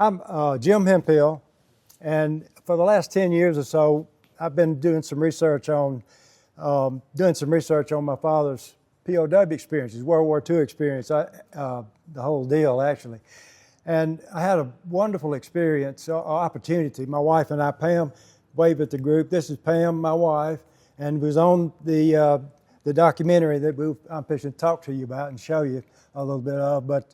I'm Jim Hempill, and for the last 10 years or so, I've been doing some research on my father's POW experiences, World War II experience, the whole deal actually. And I had a wonderful experience, opportunity. My wife and I, Pam, wave at the group. This is Pam, my wife, and was on the documentary that I'm fixing to talk to you about and show you a little bit of. But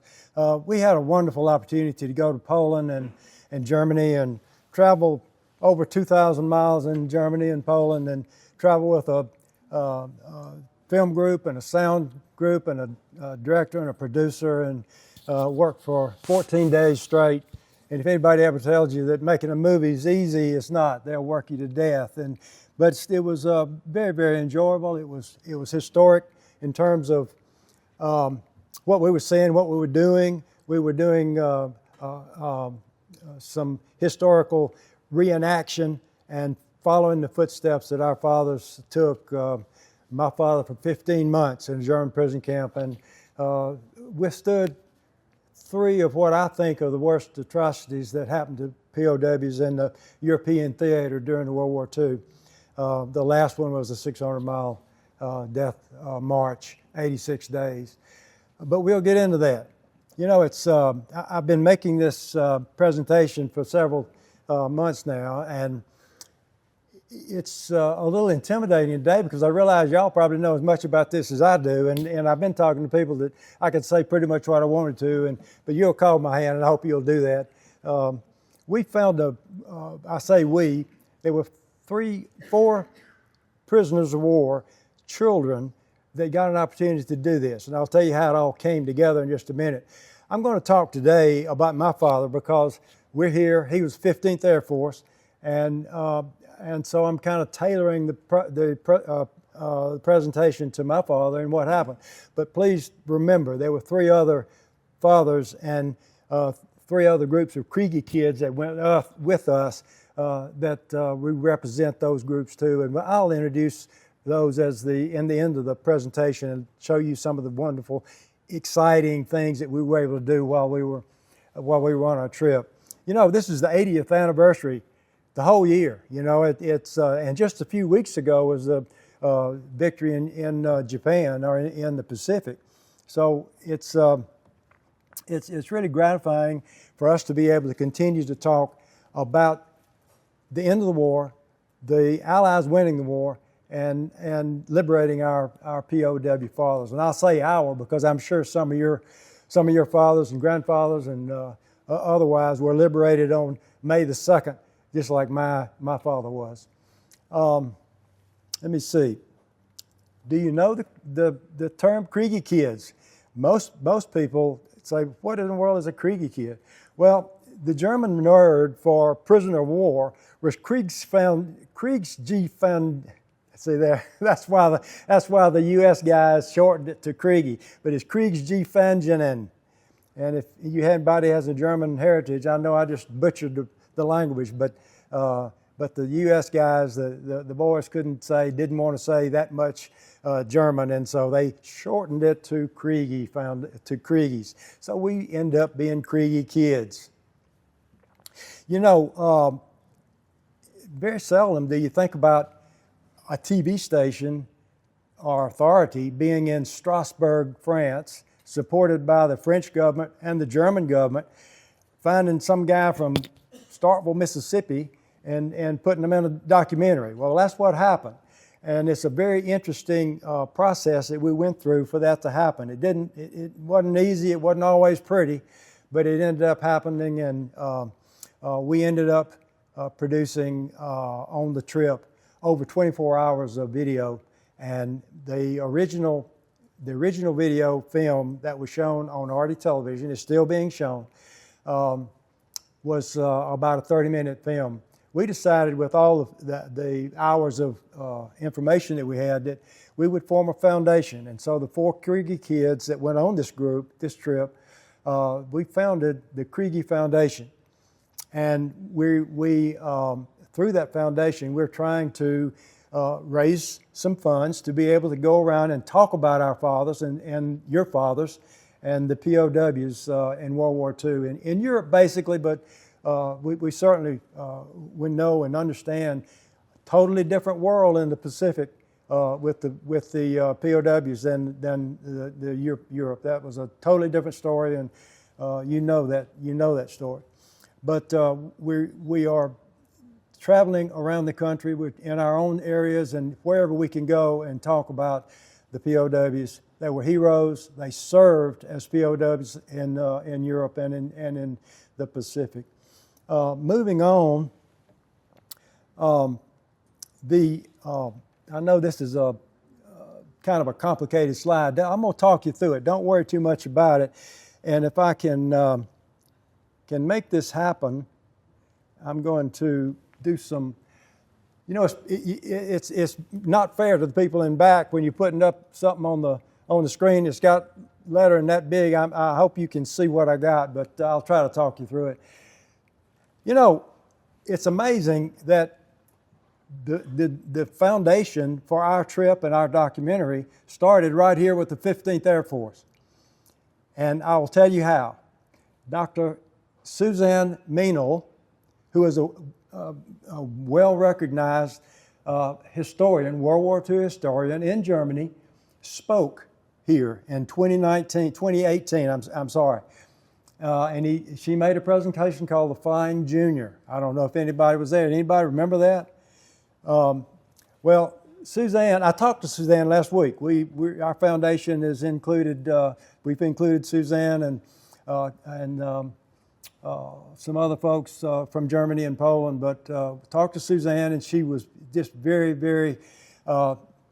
we had a wonderful opportunity to go to Poland and Germany and travel over 2,000 miles in Germany and Poland, and travel with a film group and a sound group and a director and a producer, and worked for 14 days straight. And if anybody ever tells you that making a movie is easy, it's not. They'll work you to death. But it was very, very enjoyable. It was historic in terms of what we were seeing, what we were doing. We were doing some historical reenaction and following the footsteps that our fathers took. My father for 15 months in a German prison camp, and withstood three of what I think are the worst atrocities that happened to POWs in the European theater during World War II. The last one was a 600-mile death march, 86 days. But we'll get into that. You know, I've been making this presentation for several months now, and it's a little intimidating today because I realize y'all probably know as much about this as I do, and I've been talking to people that I could say pretty much what I wanted to, but you'll call my hand, and I hope you'll do that. We found I say we, there were 4 prisoners of war, children, that got an opportunity to do this, and I'll tell you how it all came together in just a minute. I'm going to talk today about my father because we're here. He was 15th Air Force, and so I'm kind of tailoring the presentation to my father and what happened. But please remember, there were 3 other fathers and 3 other groups of Kriegi kids that went with us that we represent those groups too. And I'll introduce those in the end of the presentation and show you some of the wonderful, exciting things that we were able to do while we were on our trip. You know, this is the 80th anniversary. The whole year, you know, and just a few weeks ago was the victory in Japan or in the Pacific. So it's really gratifying for us to be able to continue to talk about the end of the war, the Allies winning the war, and liberating our POW fathers. And I'll say our because I'm sure some of your fathers and grandfathers and otherwise were liberated on May the 2nd. Just like my father was. Let me see. Do you know the term Kriegi kids? Most people say, what in the world is a Kriegi kid? Well, the German word for prisoner of war was Kriegsgefangene. See there, that's why the U.S. guys shortened it to Kriegi, but it's Kriegsgefangenen. And if anybody has a German heritage, I know I just butchered the language, but the U.S. guys, the boys didn't want to say that much German, and so they shortened it to Kriegis. So we end up being Kriegi kids. You know, very seldom do you think about a TV station or authority being in Strasbourg, France, supported by the French government and the German government, finding some guy from Starkville, Mississippi, and putting them in a documentary. Well, that's what happened. And it's a very interesting process that we went through for that to happen. It wasn't easy, it wasn't always pretty, but it ended up happening, and we ended up producing on the trip over 24 hours of video. And the original video film that was shown on Artie television is still being shown. Was about a 30-minute film. We decided with all of the hours of information that we had that we would form a foundation. And so the 4 Kriegi kids that went on this trip, we founded the Kriegi Foundation. And we through that foundation, we're trying to raise some funds to be able to go around and talk about our fathers and your fathers and the POWs in World War II in Europe, basically. But we certainly we know and understand a totally different world in the Pacific with the POWs than the Europe. That was a totally different story, and you know that story. But we are traveling around the country in our own areas and wherever we can go and talk about the POWs. They were heroes. They served as POWs in Europe and in the Pacific. Moving on, I know this is a kind of a complicated slide. I'm going to talk you through it. Don't worry too much about it. And if I can make this happen, I'm going to do some. You know, it's not fair to the people in back when you're putting up something on the screen. It's got lettering that big. I hope you can see what I got, but I'll try to talk you through it. You know, it's amazing that the foundation for our trip and our documentary started right here with the 15th Air Force. And I will tell you how. Dr. Suzanne Meynell, who is a well-recognized historian, World War II historian in Germany, spoke here in 2018, I'm sorry. And she made a presentation called The Flying Junior. I don't know if anybody was there. Anybody remember that? Well, Suzanne, I talked to Suzanne last week. Our foundation is included, we've included Suzanne and some other folks from Germany and Poland, but talked to Suzanne, and she was just very, very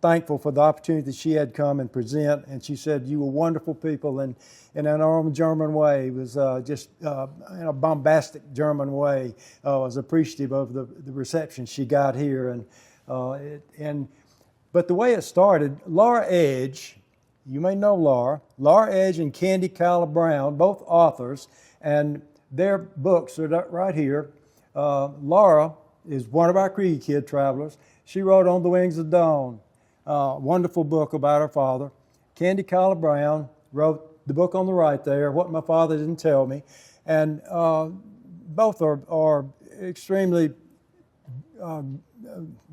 thankful for the opportunity that she had come and present. And she said, "You were wonderful people," and in an own German way, it was just in a bombastic German way, was appreciative of the reception she got here. But the way it started, Laura Edge, you may know Laura Edge and Candy Kyla Brown, both authors, and their books are right here. Laura is one of our Cree Kid travelers. She wrote On the Wings of Dawn, a wonderful book about her father. Candy Kyla Brown wrote the book on the right there, What My Father Didn't Tell Me. And both are extremely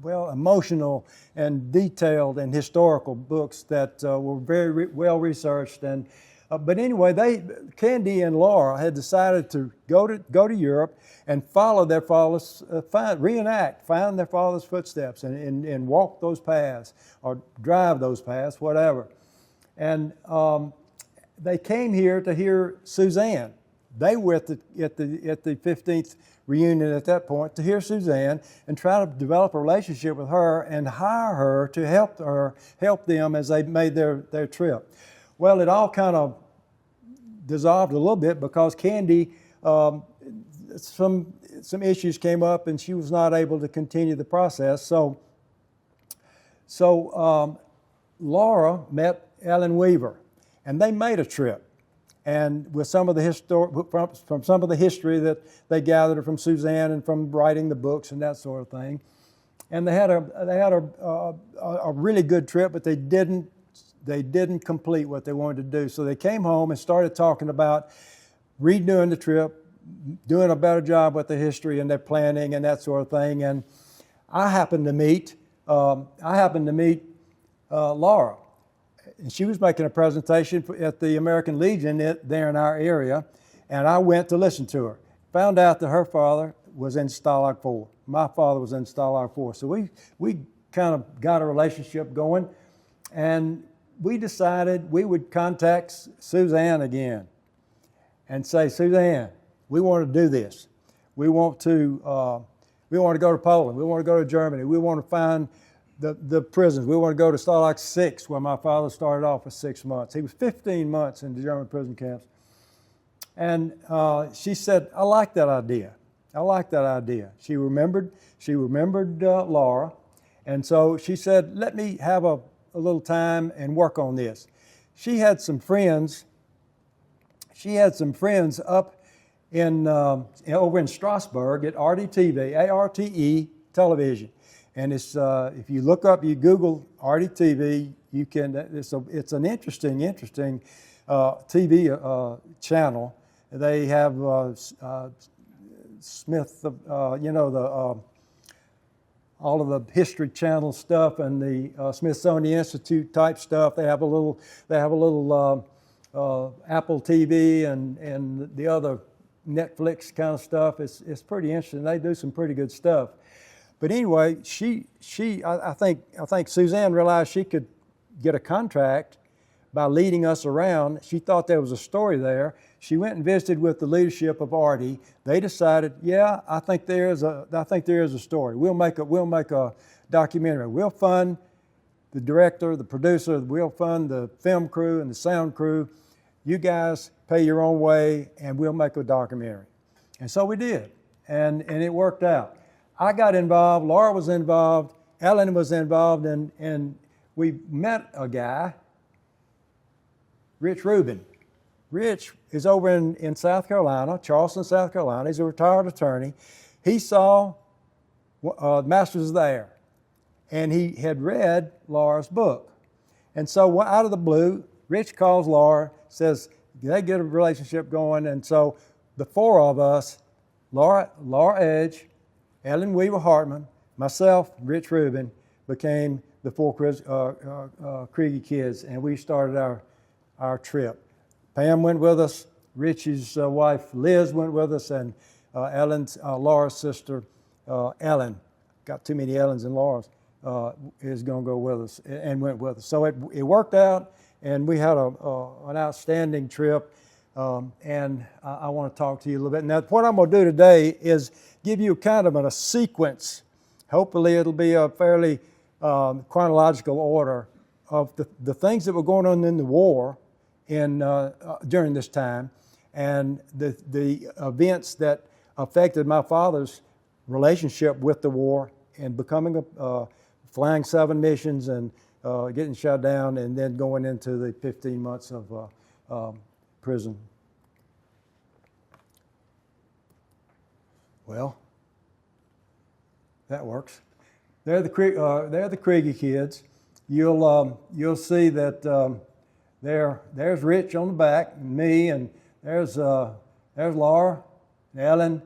emotional and detailed and historical books that were very well researched. And but anyway, Candy and Laura had decided to go to Europe and follow their father's, find their father's footsteps and walk those paths or drive those paths, whatever. And they came here to hear Suzanne. They were at the 15th reunion at that point to hear Suzanne and try to develop a relationship with her and hire her to help them as they made their trip. Well, it all kind of dissolved a little bit because Candy, some issues came up and she was not able to continue the process. So Laura met Ellen Weaver, and they made a trip. And with some of the from some of the history that they gathered from Suzanne and from writing the books and that sort of thing, and they had a really good trip, but they didn't complete what they wanted to do. So they came home and started talking about redoing the trip, doing a better job with the history and their planning and that sort of thing. And I happened to meet Laura. And she was making a presentation at the American Legion there in our area, and I went to listen to her. Found out that her father was in Stalag 4. My father was in Stalag 4. So we kind of got a relationship going, and we decided we would contact Suzanne again and say, Suzanne, we want to do this. We want to go to Poland. We want to go to Germany. We want to find the prisons. We want to go to Stalag 6, where my father started off for 6 months. He was 15 months in the German prison camps. And she said, I like that idea. I like that idea. She remembered Laura. And so she said, let me have a little time and work on this. She had some friends. She had some friends up over in Strasbourg at RDTV, ARTE television. And it's if you look up, you Google RDTV, you can. It's an interesting TV channel. They have Smith, all of the History Channel stuff and the Smithsonian Institute type stuff. They have a little Apple TV and the other Netflix kind of stuff. It's pretty interesting. They do some pretty good stuff. But anyway, I think Suzanne realized she could get a contract by leading us around. She thought there was a story there. She went and visited with the leadership of Artie. They decided, yeah, I think there is a story. We'll make a documentary. We'll fund the director, the producer. We'll fund the film crew and the sound crew. You guys pay your own way, and we'll make a documentary. And so we did, and it worked out. I got involved. Laura was involved. Ellen was involved, and we met a guy, Rich Rubin. Rich is over in South Carolina, Charleston, South Carolina. He's a retired attorney. He saw Masters of the Air, and he had read Laura's book. And so out of the blue, Rich calls Laura, says they get a relationship going. And so the four of us, Laura Edge, Ellen Weaver Hartman, myself, Rich Rubin, became the four Kriege kids, and we started our trip. Pam went with us, Rich's wife Liz went with us, and Laura's sister Ellen, got too many Ellens and Lauras, is going to go with us and went with us. So it worked out, and we had an outstanding trip, and I want to talk to you a little bit. Now, what I'm going to do today is give you kind of a sequence. Hopefully it'll be a fairly chronological order of the things that were going on in the war during this time, and the events that affected my father's relationship with the war and becoming flying 7 missions and getting shot down, and then going into the 15 months of prison. Well, that works. They're the Kriege kids. You'll see that there's Rich on the back, and me, and there's Laura, and Ellen,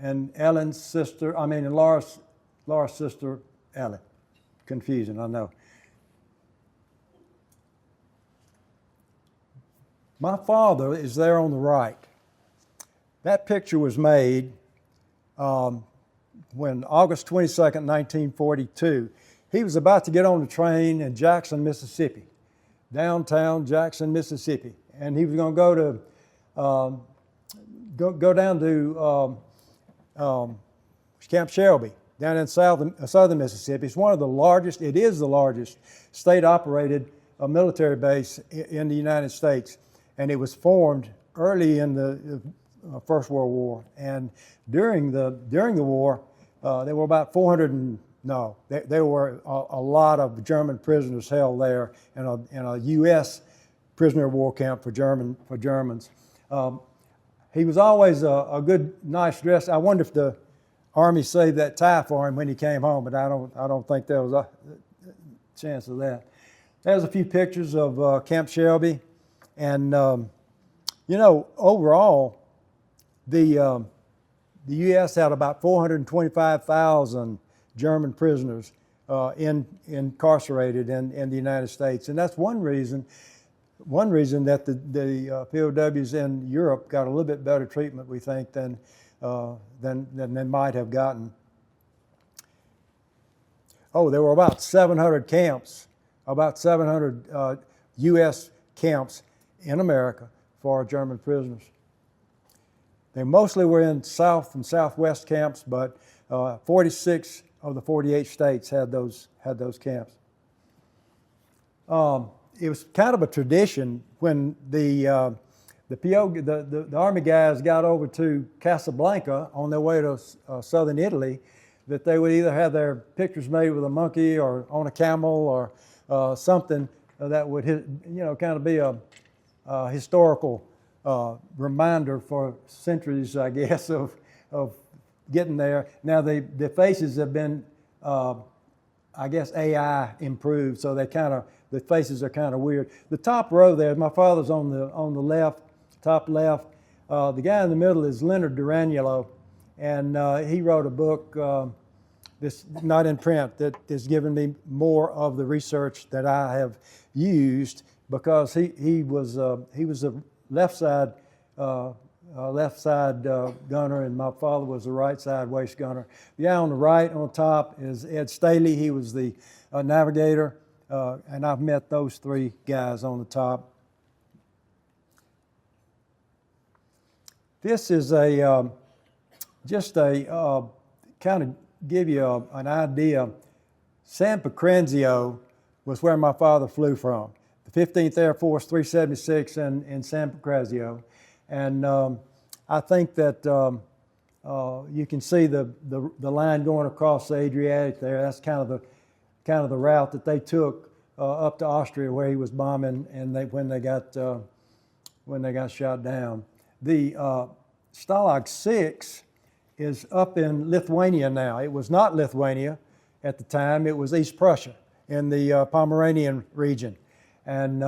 and Ellen's sister. And Laura's sister, Ellen. Confusing, I know. My father is there on the right. That picture was made when August 22nd, 1942. He was about to get on the train in Jackson, Mississippi, downtown Jackson, Mississippi, and he was going to go down to Camp Shelby down in southern Mississippi. It's one of the largest. It is the largest state-operated military base in the United States, and it was formed early in the First World War. And during the war, there were about 400 there were a lot of German prisoners held there in a U.S. prisoner of war camp for Germans. He was always a good, nice dress. I wonder if the Army saved that tie for him when he came home, but I don't think there was a chance of that. There's a few pictures of Camp Shelby, and overall, the U.S. had about 425,000 German prisoners incarcerated in the United States, and that's one reason that the POWs in Europe got a little bit better treatment, we think, than they might have gotten. There were about 700 camps, about 700 U.S. camps in America for German prisoners. They mostly were in South and Southwest camps, but 46 of the 48 states had those camps. It was kind of a tradition when the Army guys got over to Casablanca on their way to southern Italy, that they would either have their pictures made with a monkey or on a camel or something that would kind of be a historical reminder for centuries, I guess, of getting there. Now the faces have been I guess AI improved, so the faces are kind of weird. The top row there, my father's on the left, top left. The guy in the middle is Leonard Duranielo, and he wrote a book, this not in print, that has given me more of the research that I have used, because he was a left side gunner, and my father was a right side waist gunner. The guy on the right on top is Ed Staley. He was the navigator, and I've met those three guys on the top. This is just a kind of give you an idea. San Pacranzio was where my father flew from, the 15th Air Force 376 in San Pacranzio. And I think that you can see the line going across the Adriatic there. That's kind of the route that they took up to Austria, where he was bombing, and when they got shot down. The Stalag 6 is up in Lithuania now. It was not Lithuania at the time. It was East Prussia in the Pomeranian region, and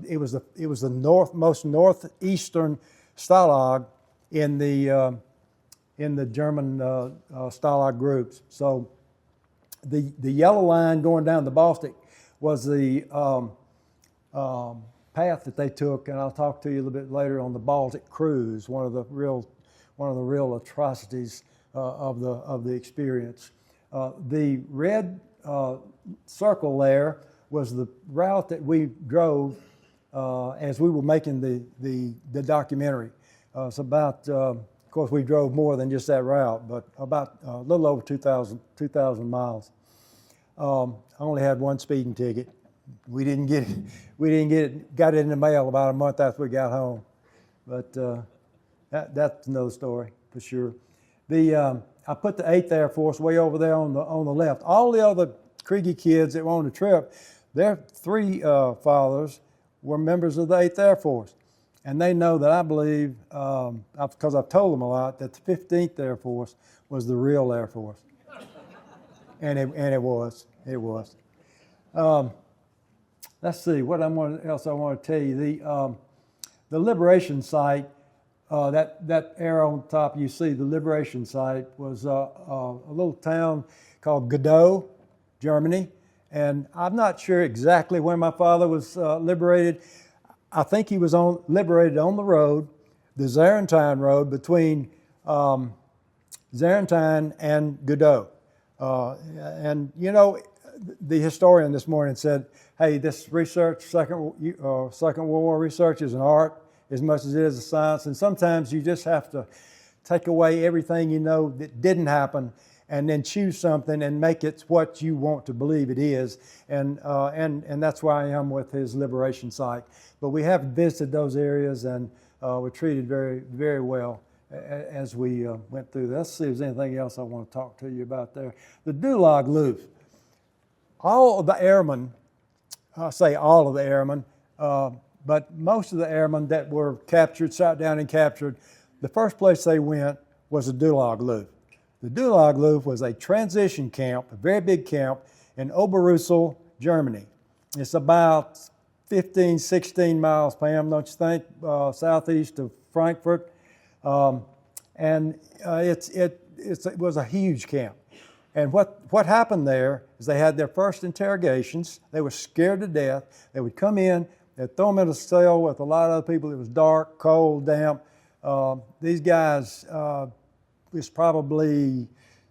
it was the most northeastern Stalag in the German Stalag groups. So the yellow line going down the Baltic was the path that they took, and I'll talk to you a little bit later on the Baltic cruise, one of the real atrocities of the experience. The red circle there was the route that we drove as we were making the documentary. It's about, of course, we drove more than just that route, but about a little over 2,000 miles. I only had one speeding ticket. We didn't get it. Got it in the mail about a month after we got home, but that's another story for sure. I put the 8th Air Force way over there on the left. All the other Kriege kids that were on the trip, their three fathers were members of the 8th Air Force, and they know that I believe, because I've told them a lot, that the 15th Air Force was the real Air Force, and it was. Let's see what else I want to tell you. The Liberation Site, that arrow on top you see, the Liberation Site was a little town called Godot, Germany, and I'm not sure exactly when my father was liberated. I think he was liberated on the road, the Zarentine Road, between Zarentine and Godot. And you know, the historian this morning said, hey, this research, Second World War research, is an art as much as it is a science, and sometimes you just have to take away everything you know that didn't happen and then choose something and make it what you want to believe it is, and that's where I am with his Liberation Site. But we have visited those areas, and were treated very, very well as we went through this. Let's see if there's anything else I want to talk to you about there. The Dulag Loop. All of the airmen, I say all of the airmen, but most of the airmen that were captured, shot down and captured, the first place they went was the Dulag Loop. The Dulag Loop was a transition camp, a very big camp in Oberrussel, Germany. It's about 15, 16 miles, Pam, don't you think, southeast of Frankfurt. And it was a huge camp. And what happened there is they had their first interrogations. They were scared to death. They would come in, they'd throw them in a cell with a lot of other people. It was dark, cold, damp. These guys, it's probably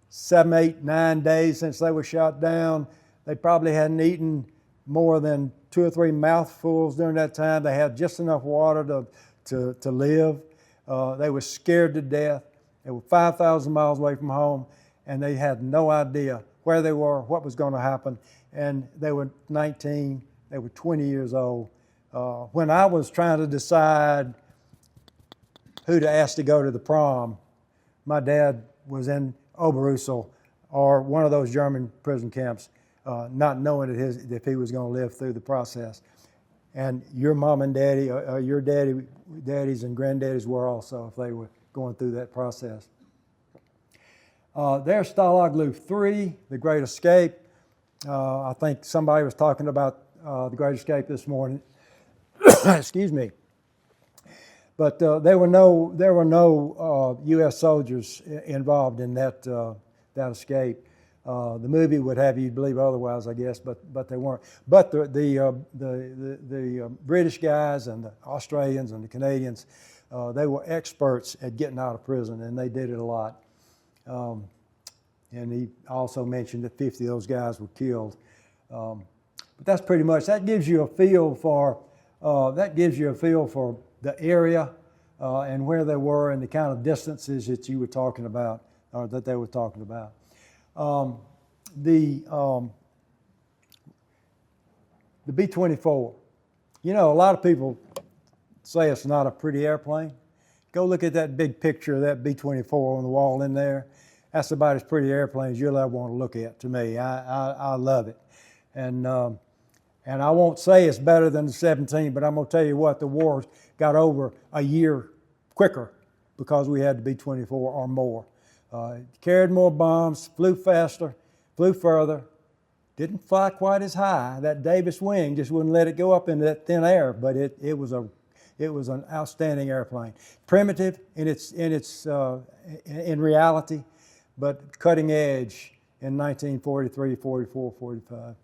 7, 8, 9 days since they were shot down. They probably hadn't eaten more than 2 or 3 mouthfuls during that time. They had just enough water to live. They were scared to death. They were 5,000 miles away from home, and they had no idea where they were, what was going to happen. And they were 19, they were 20 years old. When I was trying to decide who to ask to go to the prom, my dad was in Oberrussel, or one of those German prison camps, not knowing if he was going to live through the process. And your mom and daddy, your daddies and granddaddies were also, if they were going through that process. There's Stalag Loop 3, the Great Escape. I think somebody was talking about the Great Escape this morning. Excuse me. But there were no U.S. soldiers involved in that escape. The movie would have you believe otherwise, I guess, but they weren't. But the British guys and the Australians and the Canadians, they were experts at getting out of prison, and they did it a lot. And he also mentioned that 50 of those guys were killed. But that's pretty much, that gives you a feel for the area and where they were and the kind of distances that you were talking about, or that they were talking about. The B-24. You know, a lot of people say it's not a pretty airplane. Go look at that big picture of that B-24 on the wall in there. That's about as pretty airplane as you'll ever want to look at, to me. I love it. And I won't say it's better than the 17, but I'm going to tell you what, the war got over a year quicker because we had the B-24 or more. Carried more bombs, flew faster, flew further, didn't fly quite as high. That Davis wing just wouldn't let it go up into that thin air, but it was an outstanding airplane. Primitive in reality, but cutting edge in 1943, 44, 45.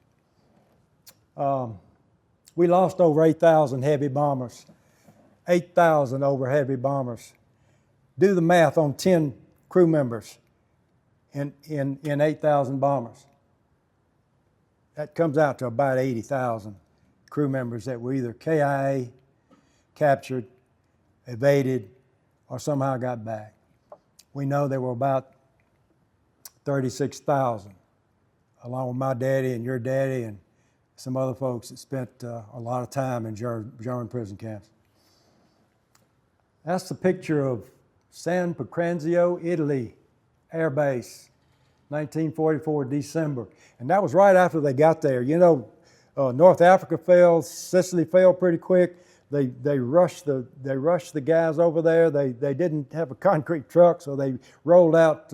We lost over 8,000 heavy bombers. 8,000 over heavy bombers. Do the math on 10 crew members in 8,000 bombers. That comes out to about 80,000 crew members that were either KIA, captured, evaded, or somehow got back. We know there were about 36,000, along with my daddy and your daddy and some other folks that spent a lot of time in German prison camps. That's the picture of San Pancrazio, Italy, Air Base, 1944, December. And that was right after they got there. You know, North Africa fell, Sicily fell pretty quick. They rushed the guys over there. They didn't have a concrete truck, so they rolled out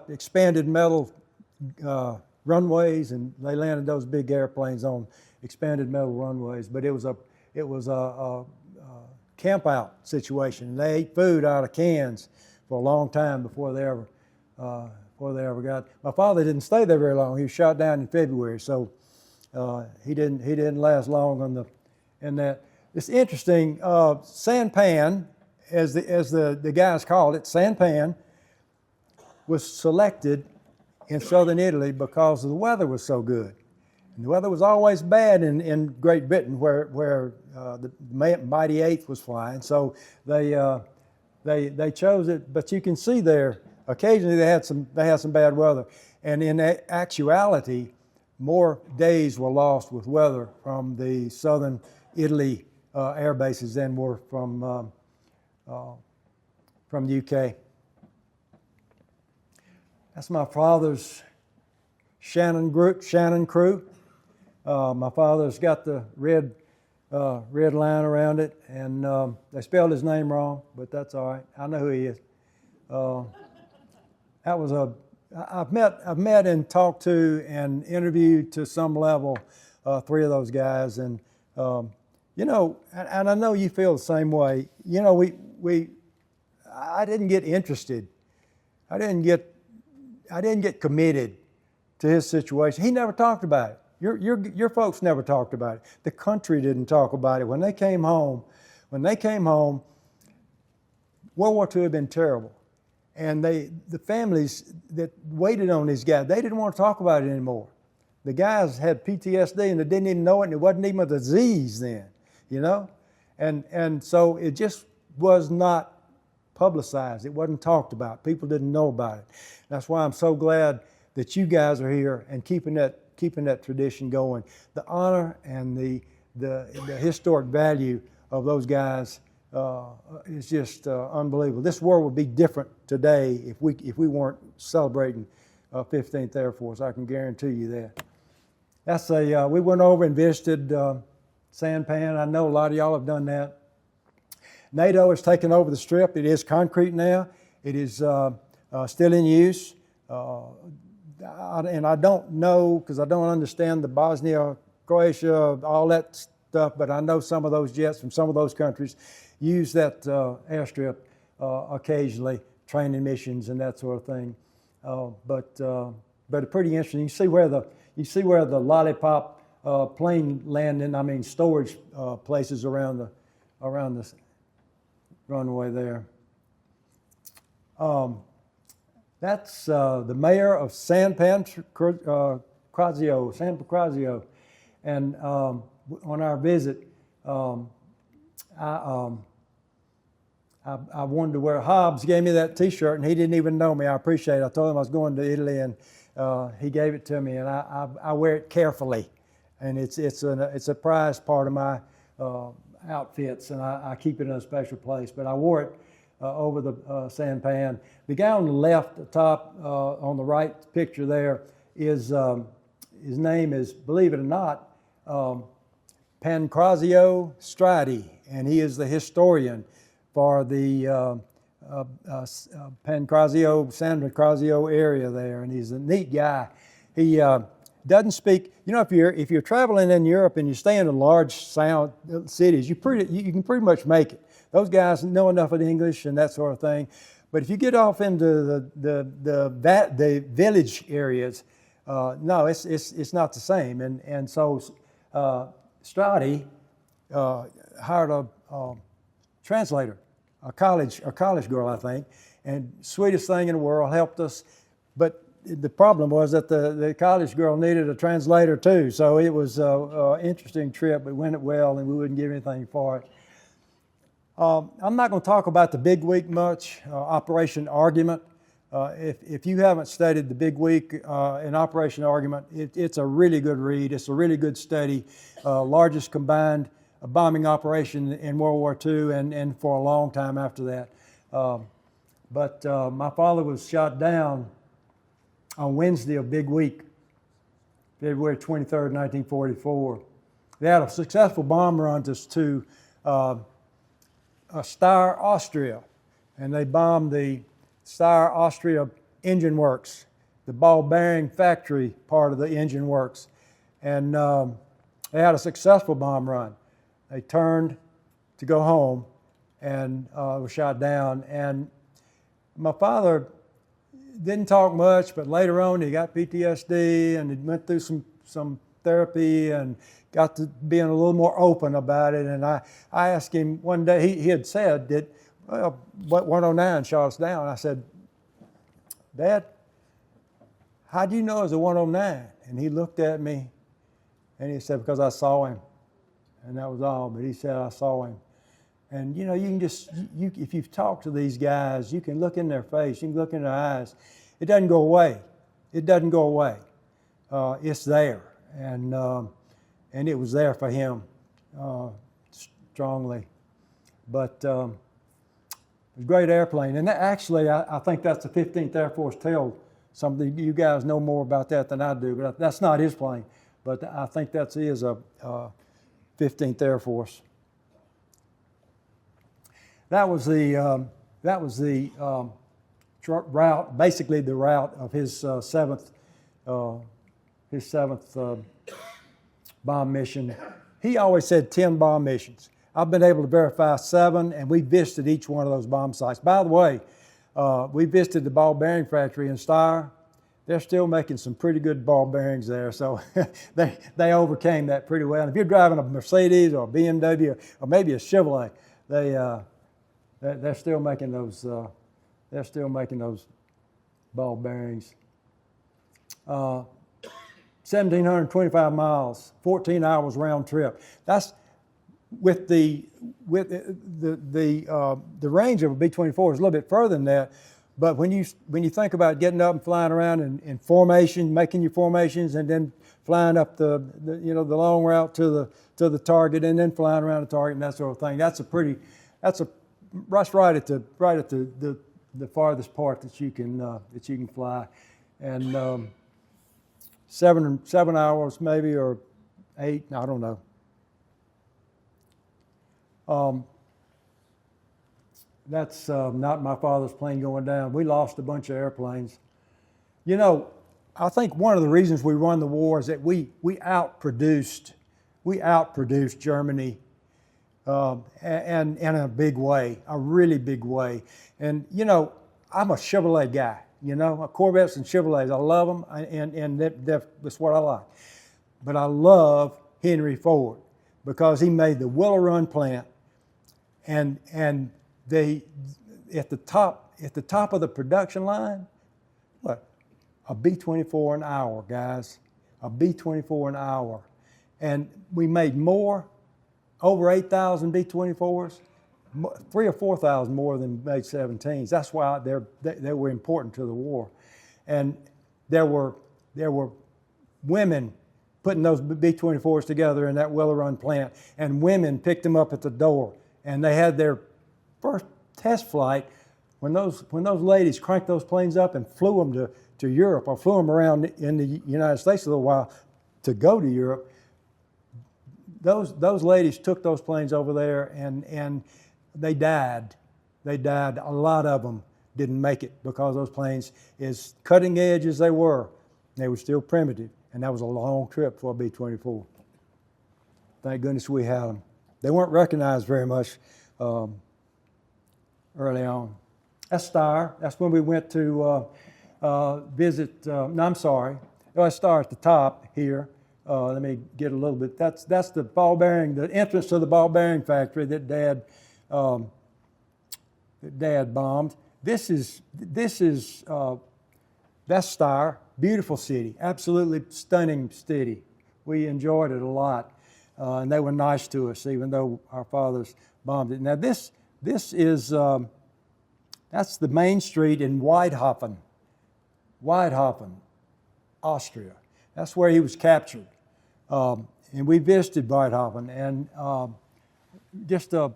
expanded metal runways, and they landed those big airplanes on expanded metal runways. But it was a camp out situation. And they ate food out of cans for a long time before they ever got. My father didn't stay there very long. He was shot down in February, so he didn't last long in that. It's interesting. Sanpan, as the guys called it, Sanpan was selected in southern Italy because the weather was so good. And the weather was always bad in Great Britain, where the mighty Eighth was flying. So they chose it. But you can see there, occasionally they had some bad weather. And in actuality, more days were lost with weather from the southern Italy air bases than were from the UK. That's my father's Shannon crew. My father's got the red line around it, and they spelled his name wrong, but that's all right. I know who he is. I've met and talked to and interviewed to some level 3 of those guys, and you know, and I know you feel the same way. You know, I didn't get interested. I didn't get committed to his situation. He never talked about it. Your folks never talked about it. The country didn't talk about it. When they came home, World War II had been terrible. And the families that waited on these guys, they didn't want to talk about it anymore. The guys had PTSD and they didn't even know it, and it wasn't even a disease then, you know? And so it just was not publicized. It wasn't talked about. People didn't know about it. That's why I'm so glad that you guys are here and keeping that tradition going. The honor and the historic value of those guys is just unbelievable. This world would be different today if we weren't celebrating 15th Air Force. I can guarantee you that. That's we went over and visited Sanpan. I know a lot of y'all have done that. NATO has taken over the Strip. It is concrete now. It is still in use. and I don't know because I don't understand the Bosnia, Croatia, all that stuff, but I know some of those jets from some of those countries use that airstrip occasionally, training missions and that sort of thing. But it's pretty interesting. You see where the lollipop plane landing, storage places around the runway there. That's the mayor of San Pancrazio, and on our visit, I wanted to wear. Hobbs gave me that T-shirt, and he didn't even know me. I appreciate it. I told him I was going to Italy, and he gave it to me, and I wear it carefully, and it's a prized part of my outfits, and I keep it in a special place. But I wore it over the Sanpan. The guy on the left, the top, on the right picture there is his name is, believe it or not, Pancrazio Strati, and he is the historian for the San Pancrazio area there, and he's a neat guy. He doesn't speak. If you're traveling in Europe and you stay in the large cities, you can pretty much make it. Those guys know enough of English and that sort of thing. But if you get off into the village areas, no, it's not the same. And so Strati hired a translator, a college girl, I think, and sweetest thing in the world, helped us. But the problem was that the college girl needed a translator too. So it was an interesting trip. It went well, and we wouldn't give anything for it. I'm not going to talk about the Big Week much, Operation Argument. If you haven't studied the Big Week in Operation Argument, it's a really good read. It's a really good study. Largest combined bombing operation in World War II and for a long time after that. But my father was shot down on Wednesday of Big Week, February 23rd, 1944. They had a successful bomb run to Steyr, Austria, and they bombed the Steyr, Austria engine works, the ball bearing factory part of the engine works. And they had a successful bomb run. They turned to go home and were shot down. And my father didn't talk much, but later on he got PTSD and he went through some therapy and got to being a little more open about it. And I asked him one day, he had said that, well, 109 shot us down. I said, Dad, how do you know it was a 109? And he looked at me and he said, because I saw him. And that was all, but he said, I saw him. And you can just, if you've talked to these guys, you can look in their face, you can look in their eyes. It doesn't go away. It doesn't go away. It's there. And it was there for him strongly. But it was a great airplane. And actually, I think that's the 15th Air Force tail. Some of you guys know more about that than I do, but that's not his plane. But I think that is a 15th Air Force. That was the route, basically the route of his seventh bomb mission. He always said 10 bomb missions. I've been able to verify 7, and we visited each one of those bomb sites. By the way, we visited the ball bearing factory in Steyr. They're still making some pretty good ball bearings there, so they overcame that pretty well. And if you're driving a Mercedes or a BMW or maybe a Chevrolet, they're still making those. They're still making those ball bearings. 1,725 miles, 14 hours round trip. That's with the range of a B-24 is a little bit further than that. But when you think about getting up and flying around in formation, making your formations, and then flying up the long route to the target, and then flying around the target and that sort of thing, that's right at the farthest part that you can fly, and 7 hours maybe, or 8, I don't know. That's not my father's plane going down. We lost a bunch of airplanes. I think one of the reasons we won the war is that we outproduced Germany, and in a big way, a really big way. And you know, I'm a Chevrolet guy. You know, Corvettes and Chevrolets, I love them, and that's what I like. But I love Henry Ford because he made the Willow Run plant, and they at the top of the production line, what, a B-24 an hour, guys, a B-24 an hour, and we made more, over 8,000 B-24s, 3,000 or 4,000 more than made 17s. That's why they were important to the war, and there were women putting those B-24s together in that Willow Run plant, and women picked them up at the door, and they had their first test flight when those ladies cranked those planes up and flew them to Europe, or flew them around in the United States a little while to go to Europe. Those ladies took those planes over there, and they died. They died. A lot of them didn't make it because those planes, as cutting edge as they were still primitive, and that was a long trip for a B-24. Thank goodness we had them. They weren't recognized very much early on. That's Star. That's when we went to visit. Let's start at the top here. Let me get a little bit. That's the ball bearing, the entrance to the ball bearing factory that Dad bombed. That's Star. Beautiful city, absolutely stunning city. We enjoyed it a lot, and they were nice to us, even though our fathers bombed it. Now this is that's the main street in Weidhofen, Austria. That's where he was captured. And we visited Weidhofen, and just a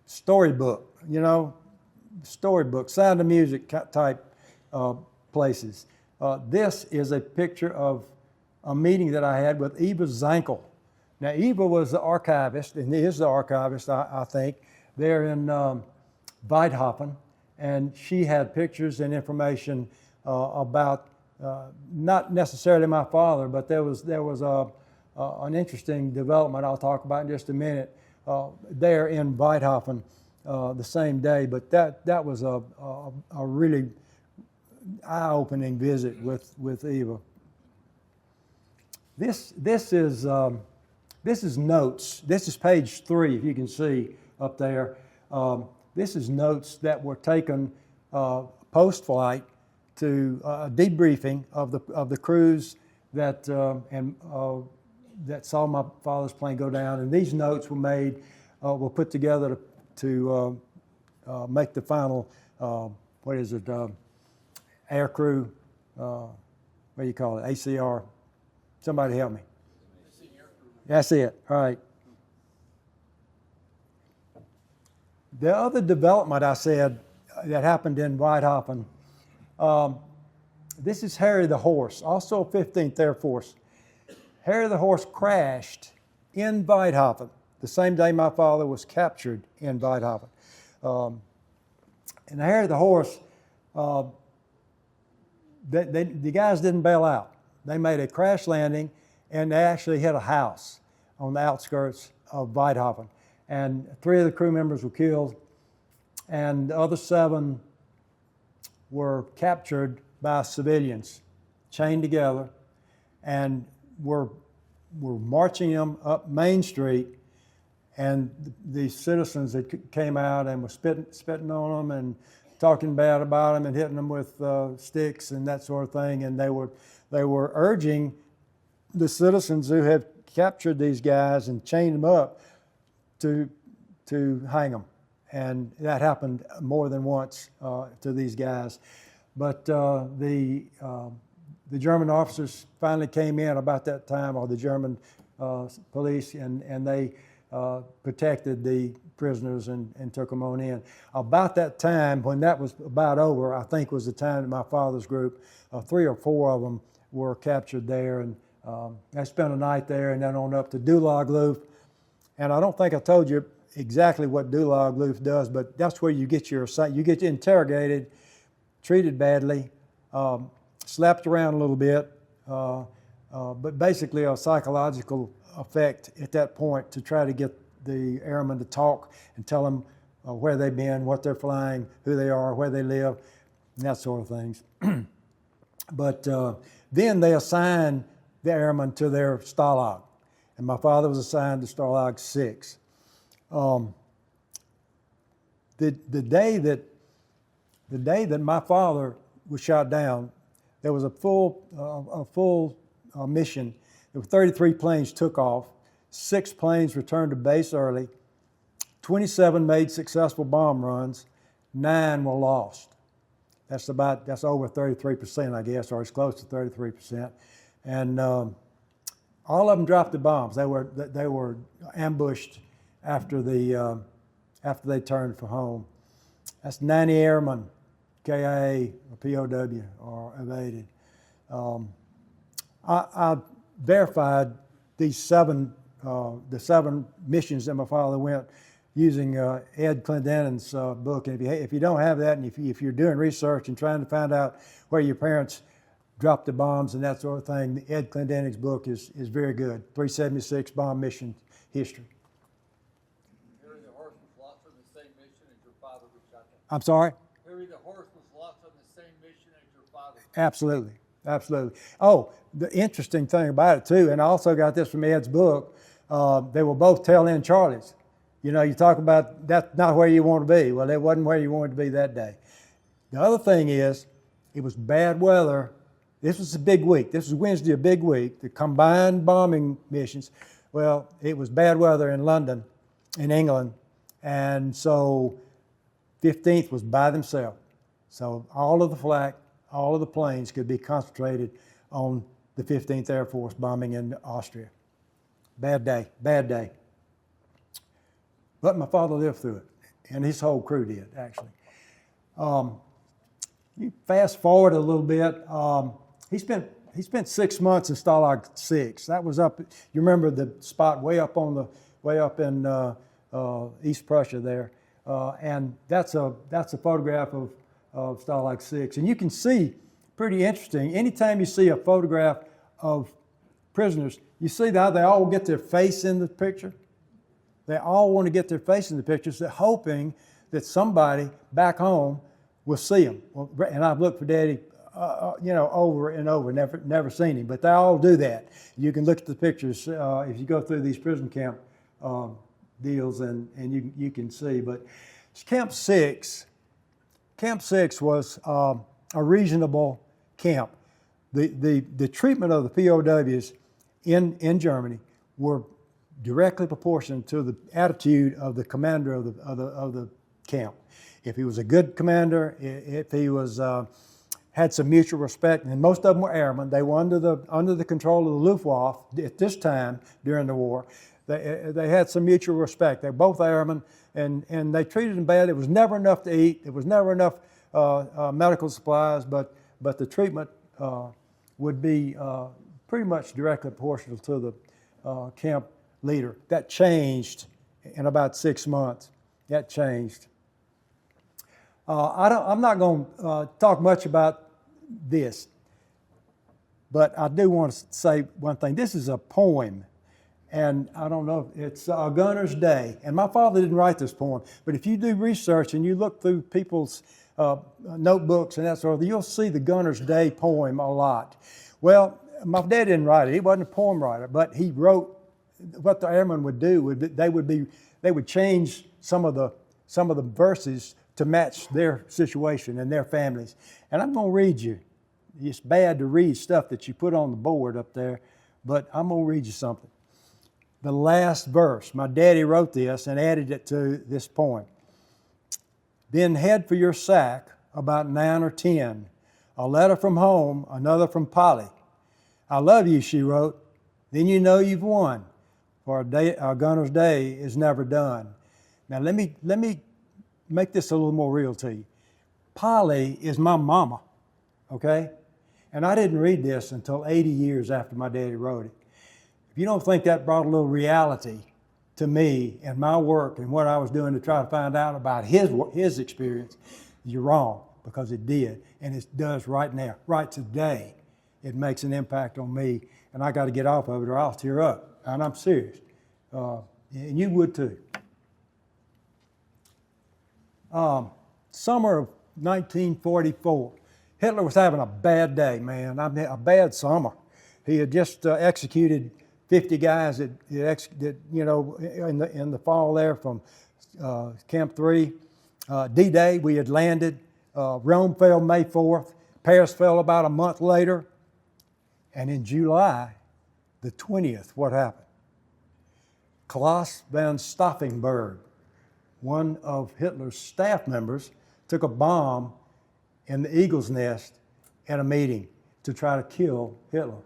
storybook, Sound of Music type places. This is a picture of a meeting that I had with Eva Zankel. Now, Eva was the archivist, and is the archivist, I think, there in Weidhofen, and she had pictures and information about not necessarily my father, but there was an interesting development I'll talk about in just a minute there in Weidhofen the same day. But that was a really eye-opening visit with Eva. This is notes. This is page 3, if you can see up there. This is notes that were taken post-flight to a debriefing of the crews that saw my father's plane go down, and these notes were put together to make the final air crew. What do you call it? ACR. Somebody help me. That's it. All right. The other development I said that happened in Weidhofen. This is Harry the Horse, also 15th Air Force. Harry the Horse crashed in Weidhofen the same day my father was captured in Weidhofen. And Harry the Horse, the guys didn't bail out. They made a crash landing, and they actually hit a house on the outskirts of Weidhofen. And 3 of the crew members were killed, and the other 7 were captured by civilians, chained together, and were marching them up Main Street. And the citizens that came out and were spitting on them and talking bad about them and hitting them with sticks and that sort of thing. And they were urging the citizens who had captured these guys and chained them up to hang them. And that happened more than once to these guys. But the German officers finally came in about that time, or the German police, and they protected the prisoners and took them on in. About that time, when that was about over, I think was the time that my father's group, 3 or 4 of them were captured there, and I spent a night there and then on up to Dulagluft. And I don't think I told you exactly what Dulagluft does, but that's where you get interrogated, treated badly, slapped around a little bit, but basically a psychological effect at that point to try to get the airmen to talk and tell them where they've been, what they're flying, who they are, where they live, and that sort of things. But then they assigned the airmen to their Stalag, and my father was assigned to Stalag 6. The day that my father was shot down, there was a full mission. There were 33 planes took off. 6 planes returned to base early. 27 made successful bomb runs. 9 were lost. That's over 33%, I guess, or it's close to 33%. And all of them dropped the bombs. They were ambushed after they turned for home. That's 90 airmen, KIA or POW, or evaded. I verified the 7 missions that my father went using Ed Clendenin's book. And if you don't have that, and if you're doing research and trying to find out where your parents dropped the bombs and that sort of thing, Ed Clendenin's book is very good. 376 Bomb Mission History. Harry the Horse was lost on the same mission as your father was shot down. I'm sorry? Harry the Horse was lost on the same mission as your father. Absolutely. Absolutely. Oh, the interesting thing about it too, and I also got this from Ed's book, they were both tail-end Charlies. You know, you talk about that's not where you want to be. Well, it wasn't where you wanted to be that day. The other thing is, it was bad weather. This was a big week. This was Wednesday, a big week. The combined bombing missions. Well, it was bad weather in London, in England, and so 15th was by themselves. So all of the flak, all of the planes could be concentrated on the 15th Air Force bombing in Austria. Bad day, bad day. But my father lived through it, and his whole crew did, actually. You fast forward a little bit. He spent 6 months in Stalag 6. That was up. You remember the spot way up in East Prussia there, and that's a photograph of Stalag 6. And you can see, pretty interesting. Anytime you see a photograph of prisoners, you see how they all get their face in the picture. They all want to get their face in the pictures, they're hoping that somebody back home will see them. Well, and I've looked for Daddy, over and over, never seen him. But they all do that. You can look at the pictures if you go through these prison camp deals, and you can see. But Camp 6 was a reasonable camp. The treatment of the POWs in Germany were directly proportional to the attitude of the commander of the camp. If he was a good commander, if he was had some mutual respect, and most of them were airmen. They were under the control of the Luftwaffe at this time during the war. They had some mutual respect. They're both airmen, and they treated them bad. It was never enough to eat. There was never enough medical supplies, but the treatment would be pretty much directly proportional to the camp leader. That changed in about 6 months. That changed. I'm not going to talk much about this, but I do want to say one thing. This is a poem, and I don't know, it's A Gunner's Day. And my father didn't write this poem, but if you do research and you look through people's notebooks and that sort of thing, you'll see the Gunner's Day poem a lot. Well, my dad didn't write it. He wasn't a poem writer, but he wrote what the airmen would do. They would change some of the verses to match their situation and their families. And I'm going to read you. It's bad to read stuff that you put on the board up there, but I'm going to read you something. The last verse. My daddy wrote this and added it to this poem. Then head for your sack about 9 or 10. A letter from home, another from Polly. I love you, she wrote. Then you know you've won, for a gunner's day is never done. Now let me make this a little more real to you. Polly is my mama, okay? And I didn't read this until 80 years after my daddy wrote it. If you don't think that brought a little reality to me and my work and what I was doing to try to find out about his experience, you're wrong, because it did, and it does right now, right today. it makes an impact on me, and I got to get off of it or I'll tear up. And I'm serious. And you would too. Summer of 1944. Hitler was having a bad day, man. I mean, a bad summer. He had just executed 50 guys that you know, in the fall there from Camp 3. D-Day, we had landed. Rome fell May 4th. Paris fell about a month later. And in July the 20th, what happened? Klaus von Stauffenberg, one of Hitler's staff members, took a bomb in the Eagle's Nest at a meeting to try to kill Hitler.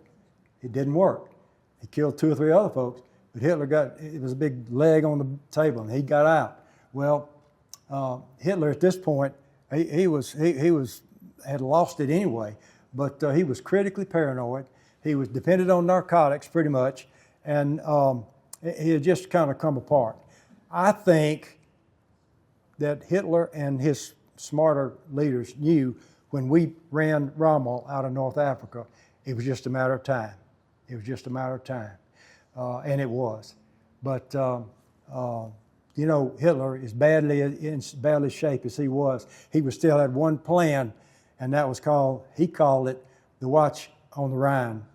It didn't work. He killed 2 or 3 other folks, but Hitler it was a big leg on the table, and he got out. Well, Hitler at this point, he had lost it anyway, but he was critically paranoid. He was dependent on narcotics pretty much, and he had just kind of come apart. I think that Hitler and his smarter leaders knew when we ran Rommel out of North Africa, it was just a matter of time. It was just a matter of time, and it was. But you know, Hitler, as badly in badly shape as he was still had one plan, and that was he called it the Watch on the Rhine.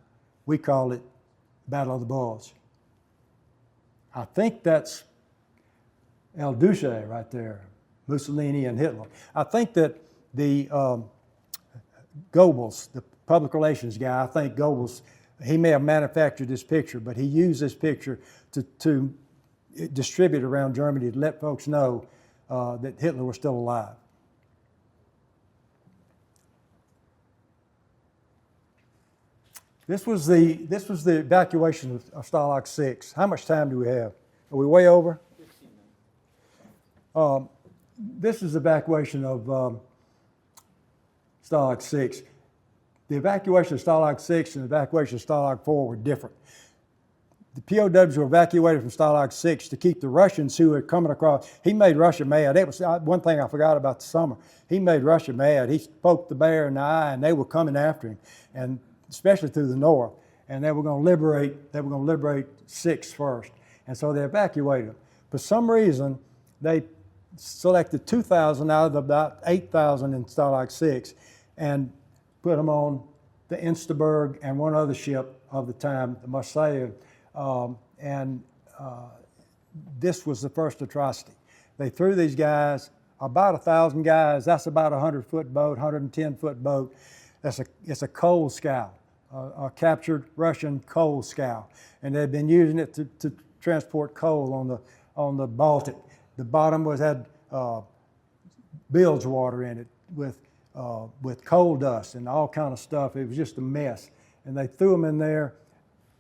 We called it Battle of the Bulge. I think that's El Duce right there, Mussolini and Hitler. I think that the Goebbels, the public relations guy, I think Goebbels, he may have manufactured this picture, but he used this picture to distribute around Germany to let folks know that Hitler was still alive. This was the evacuation of Stalag 6. How much time do we have? Are we way over? 15 minutes. This is the evacuation of Stalag 6. The evacuation of Stalag 6 and the evacuation of Stalag 4 were different. The POWs were evacuated from Stalag 6 to keep the Russians who were coming across. He made Russia mad. That was one thing I forgot about the summer. He made Russia mad. He poked the bear in the eye, and they were coming after him, and especially through the north. And they were going to liberate 6 first. And so they evacuated them. For some reason, they selected 2,000 out of about 8,000 in Stalag 6 and put them on the Insterberg and one other ship of the time, the Marseille. This was the first atrocity. They threw these guys, about 1,000 guys. That's about a 100-foot boat, 110-foot boat. It's a coal scow, a captured Russian coal scow, and they'd been using it to transport coal on the Baltic. The bottom had bilge water in it with coal dust and all kind of stuff. It was just a mess, and they threw them in there,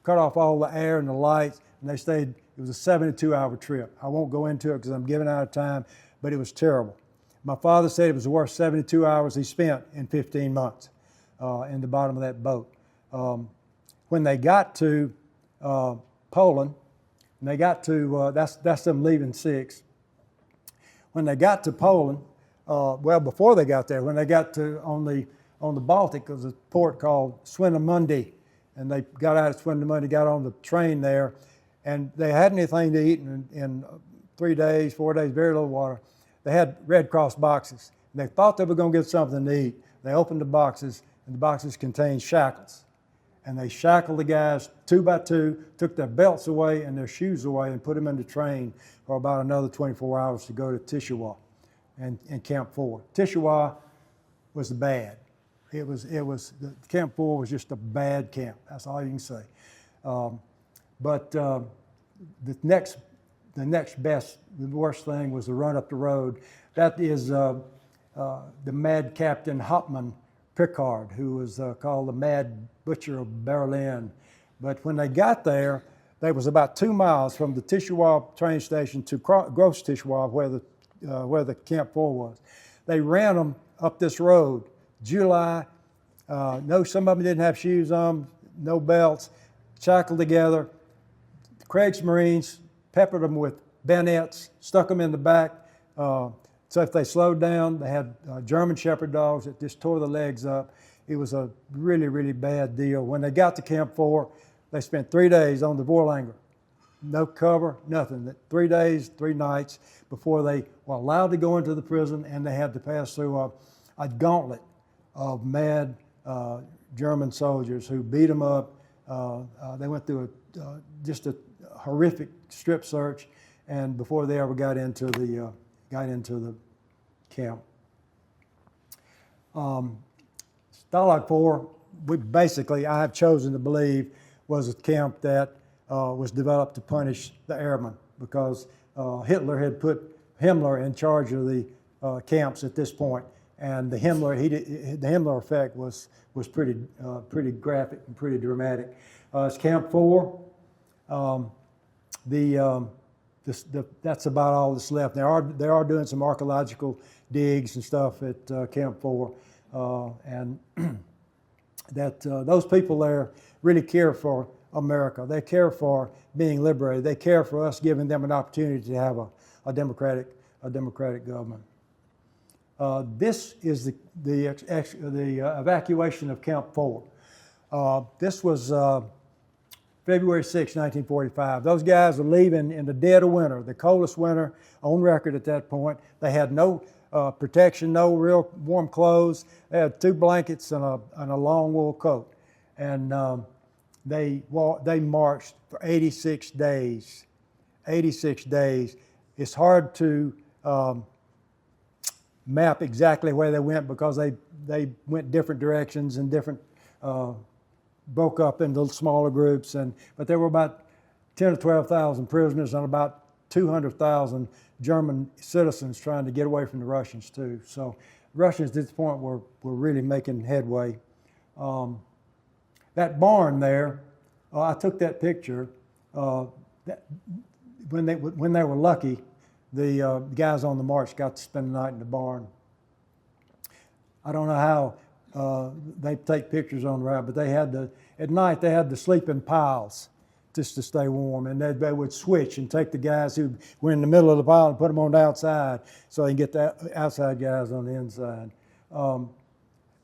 cut off all the air and the lights, and they stayed. It was a 72-hour trip. I won't go into it because I'm giving out of time, but it was terrible. My father said it was the worst 72 hours he spent in 15 months in the bottom of that boat. When they got to Poland, and they got to, that's them leaving 6. When they got to Poland, well, before they got there, when they got to on the Baltic, there was a port called Swinemunde, and they got out of Swinemunde, got on the train there, and they hadn't anything to eat in 3 days, 4 days, very little water. They had Red Cross boxes. They thought they were going to get something to eat. They opened the boxes, and the boxes contained shackles. And they shackled the guys 2 by 2, took their belts away and their shoes away, and put them in the train for about another 24 hours to go to Tishawa and Camp 4. Tishawa was bad. The Camp 4 was just a bad camp. That's all you can say. But the next best, the worst thing was the run up the road. That is the Mad Captain Hauptmann Pickard, who was called the Mad Butcher of Berlin. But when they got there, they was about 2 miles from the Tishawa train station to Gross Tishawa, where the Camp 4 was. They ran them up this road, July. Some of them didn't have shoes on, no belts, shackled together. Craig's Marines peppered them with bayonets, stuck them in the back. So if they slowed down, they had German Shepherd dogs that just tore the legs up. It was a really, really bad deal. When they got to Camp 4, they spent 3 days on the Vorlanger. No cover, nothing. 3 days, 3 nights before they were allowed to go into the prison, and they had to pass through a gauntlet of mad German soldiers who beat them up. They went through just a horrific strip search, and before they ever got into the camp. Stalag 4, I have chosen to believe, was a camp that was developed to punish the airmen, because Hitler had put Himmler in charge of the camps at this point, and the Himmler effect was pretty graphic and pretty dramatic. It's Camp 4. That's about all that's left. They are doing some archaeological digs and stuff at Camp 4, and those people there really care for America. They care for being liberated. They care for us giving them an opportunity to have a democratic government. This is the evacuation of Camp 4. This was February 6, 1945. Those guys were leaving in the dead of winter, the coldest winter on record at that point. They had no protection, no real warm clothes. They had 2 blankets and a long wool coat. And they marched for 86 days. 86 days. It's hard to map exactly where they went, because they went different directions and different broke up into smaller groups, but there were about 10 or 12,000 prisoners and about 200,000 German citizens trying to get away from the Russians too. So Russians at this point were really making headway. That barn there, I took that picture. When they were lucky, the guys on the march got to spend the night in the barn. I don't know how they take pictures on the route, but at night they had to sleep in piles just to stay warm, and they would switch and take the guys who were in the middle of the pile and put them on the outside so they can get the outside guys on the inside.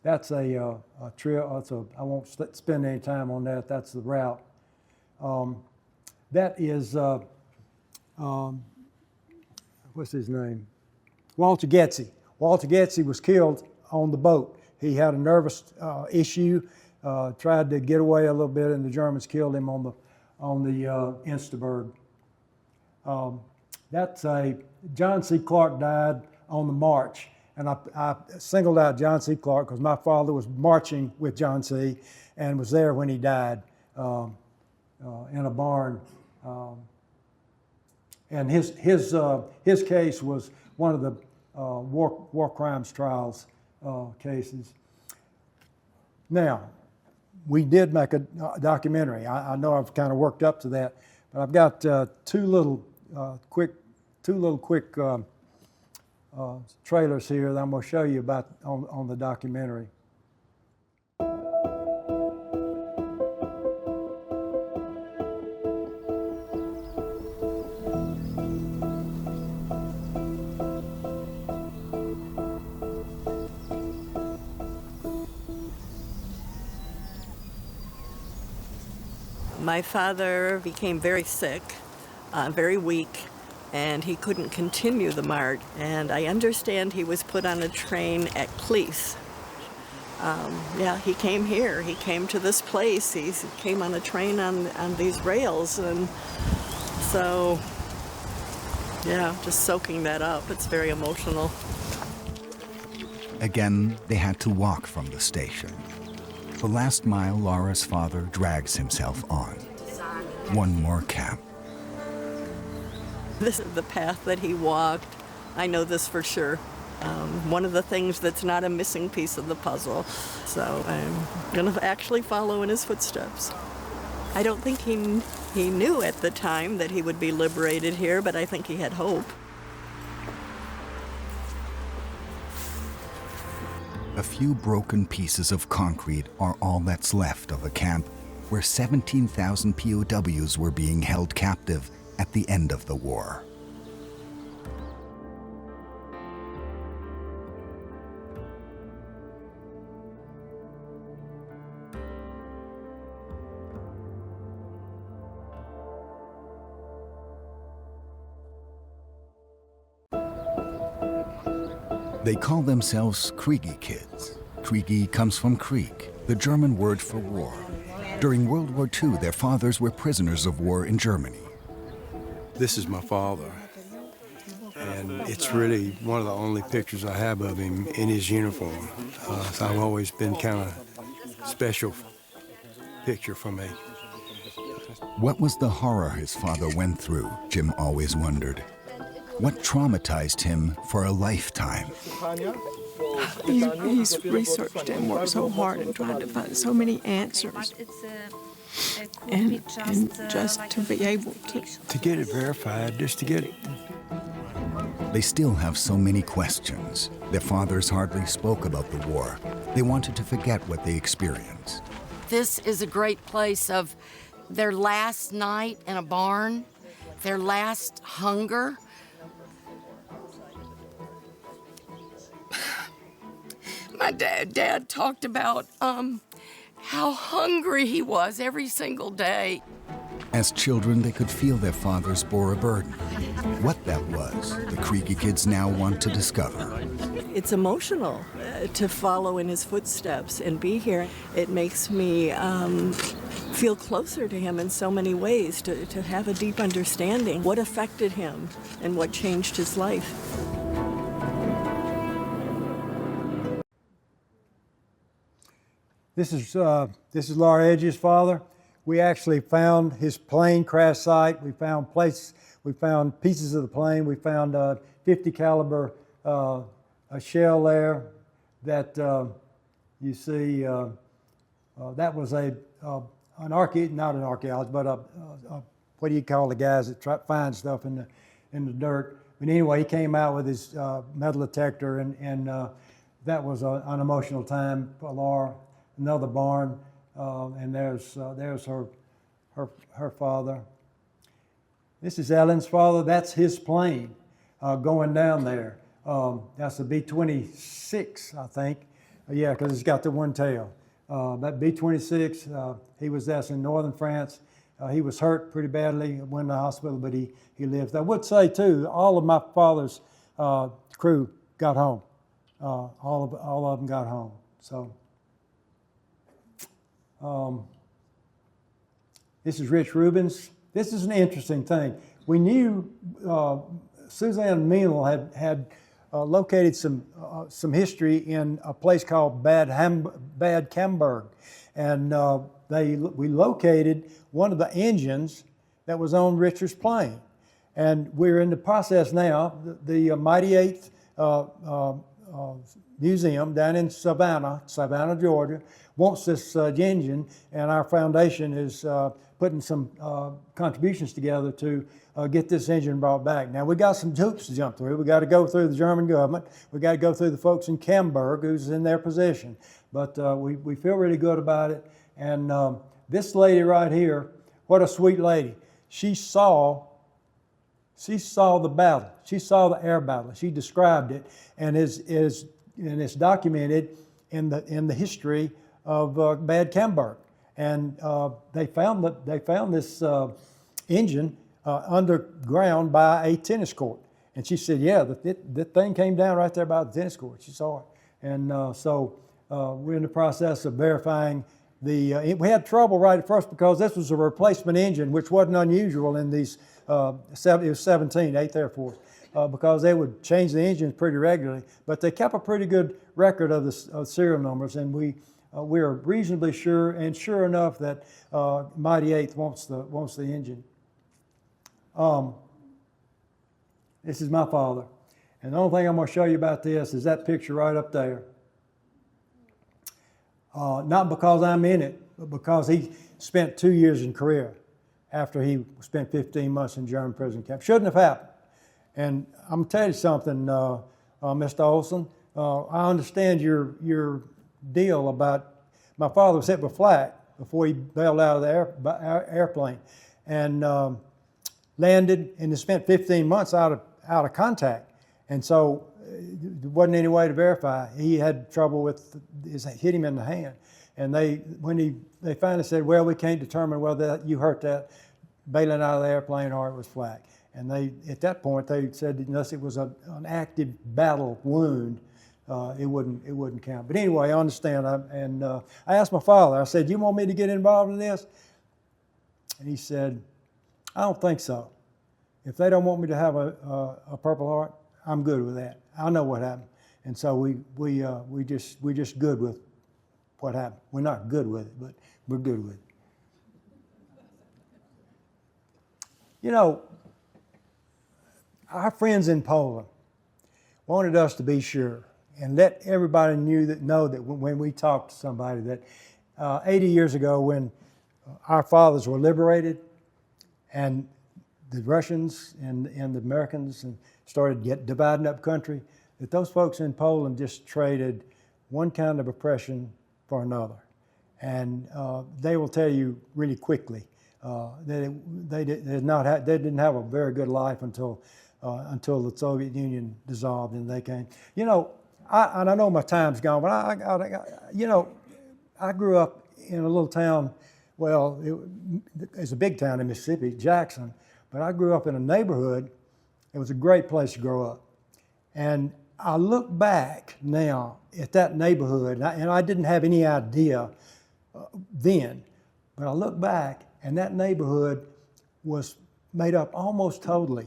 That's a trail. I won't spend any time on that. That's the route. That is what's his name? Walter Getze. Walter Getze was killed on the boat. He had a nervous issue, tried to get away a little bit, and the Germans killed him on the Insterberg. John C. Clark died on the march, and I singled out John C. Clark because my father was marching with John C. and was there when he died in a barn. And his case was one of the war crimes trials cases. Now, we did make a documentary. I know I've kind of worked up to that, but I've got two little quick trailers here that I'm going to show you about on the documentary. My father became very sick, very weak, and he couldn't continue the march. And I understand he was put on a train at Cleese. He came here. He came to this place. He came on a train on these rails. And so, just soaking that up. It's very emotional. Again, they had to walk from the station. The last mile Laura's father drags himself on. One more camp. This is the path that he walked. I know this for sure. One of the things that's not a missing piece of the puzzle. So I'm going to actually follow in his footsteps. I don't think he knew at the time that he would be liberated here, but I think he had hope. A few broken pieces of concrete are all that's left of a camp where 17,000 POWs were being held captive at the end of the war. They call themselves Kriegi kids. Kriegi comes from Krieg, the German word for war. During World War II, their fathers were prisoners of war in Germany. This is my father, and it's really one of the only pictures I have of him in his uniform. So I've always been kind of special picture for me. What was the horror his father went through, Jim always wondered. What traumatized him for a lifetime? He's researched and worked so hard and tried to find so many answers. And just to be able To get it verified, just to get it. They still have so many questions. Their fathers hardly spoke about the war. They wanted to forget what they experienced. This is a great place of their last night in a barn, their last hunger. My dad talked about how hungry he was every single day. As children, they could feel their fathers bore a burden. What that was, the Kriegi kids now want to discover. It's emotional to follow in his footsteps and be here. It makes me feel closer to him in so many ways, to have a deep understanding what affected him and what changed his life. This is Laura Edge's father. We actually found his plane crash site. We found pieces of the plane. We found a 50 caliber a shell there that you see. That was not an archaeologist, but what do you call the guys that find stuff in the dirt? But anyway, he came out with his metal detector, and that was an emotional time for Laura. Another barn, and there's her father. This is Ellen's father. That's his plane going down there. That's a B-26, I think. Yeah, because it's got the one tail. That B-26, he was that's in northern France. He was hurt pretty badly, went to the hospital, but he lived. I would say, too, all of my father's crew got home. All of them got home. So. This is Rich Rubens. This is an interesting thing. We knew Suzanne Meal had located some history in a place called Bad Camberg, and we located one of the engines that was on Richard's plane, and we're in the process now. The Mighty Eighth Museum down in Savannah, Georgia, wants this engine, and our foundation is putting some contributions together to get this engine brought back. Now, we got some hoops to jump through. We got to go through the German government. We got to go through the folks in Camberg, who's in their position. But we feel really good about it. And this lady right here, what a sweet lady. She saw the battle. She saw the air battle. She described it, and it's documented in the history of Bad Camberg. And they found this engine underground by a tennis court. And she said, yeah, the thing came down right there by the tennis court. She saw it. And so we're in the process of verifying we had trouble right at first because this was a replacement engine, which wasn't unusual in these, it was 17, 8th Air Force, because they would change the engines pretty regularly. But they kept a pretty good record of the serial numbers, and we're reasonably sure, and sure enough, that Mighty Eighth wants the engine. This is my father, and the only thing I'm going to show you about this is that picture right up there. Not because I'm in it, but because he spent 2 years in Korea after he spent 15 months in German prison camp. Shouldn't have happened. And I'm going to tell you something, Mr. Olson. I understand your deal about my father was hit with flak before he bailed out of the airplane and landed and spent 15 months out of contact. And so there wasn't any way to verify. He had trouble with hit him in the hand. And when they finally said, well, we can't determine whether you hurt that bailing out of the airplane or it was flak. And at that point, they said unless it was an active battle wound, it wouldn't count. But anyway, I understand. I asked my father. I said, "You want me to get involved in this?" And he said, "I don't think so. If they don't want me to have a Purple Heart, I'm good with that. I know what happened." And so we just good with what happened. We're not good with it, but we're good with it. You know, our friends in Poland wanted us to be sure and let everybody know that when we talk to somebody that 80 years ago, when our fathers were liberated and the Russians and the Americans started dividing up country, that those folks in Poland just traded one kind of oppression for another. And they will tell you really quickly that they didn't have a very good life until the Soviet Union dissolved and they came. You know, I know my time's gone, but I grew up in a little town. Well, it's a big town in Mississippi, Jackson, but I grew up in a neighborhood. It was a great place to grow up. And I look back now at that neighborhood, and I didn't have any idea then, but I look back, and that neighborhood was made up almost totally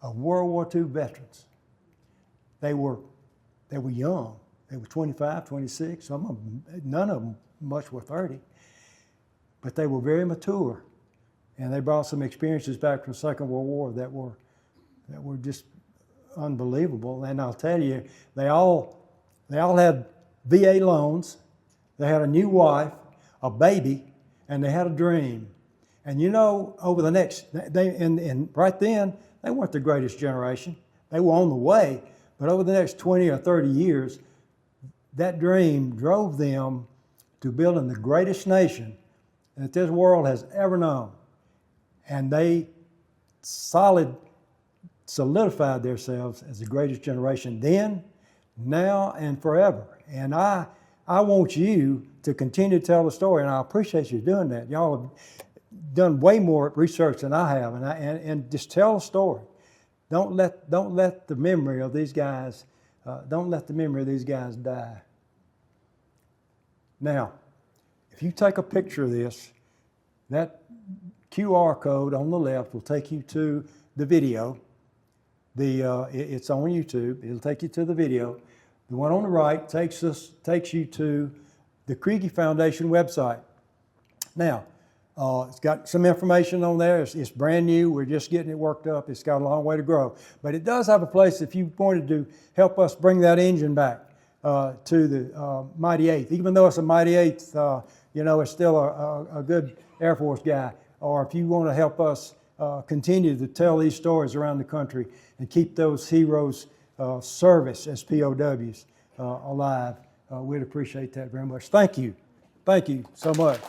of World War II veterans. They were young. They were 25, 26. Some of them, none of them much were 30. But they were very mature, and they brought some experiences back from the Second World War that were just unbelievable. And I'll tell you, they all had VA loans. They had a new wife, a baby, and they had a dream. And you know, over the next, and right then, they weren't the greatest generation. They were on the way, but over the next 20 or 30 years, that dream drove them to building the greatest nation that this world has ever known. And they solidified themselves as the greatest generation then, now, and forever. And I want you to continue to tell the story, and I appreciate you doing that. Y'all have done way more research than I have, and just tell the story. Don't let the memory of these guys die. Now, if you take a picture of this, that QR code on the left will take you to the video. It's on YouTube. It'll take you to the video. The one on the right takes you to the Kriege Foundation website. Now, it's got some information on there. It's brand new. We're just getting it worked up. It's got a long way to grow. But it does have a place if you wanted to help us bring that engine back to the Mighty Eighth. Even though it's a Mighty Eighth, it's still a good Air Force guy. Or if you want to help us continue to tell these stories around the country and keep those heroes' service as POWs alive, we'd appreciate that very much. Thank you. Thank you so much.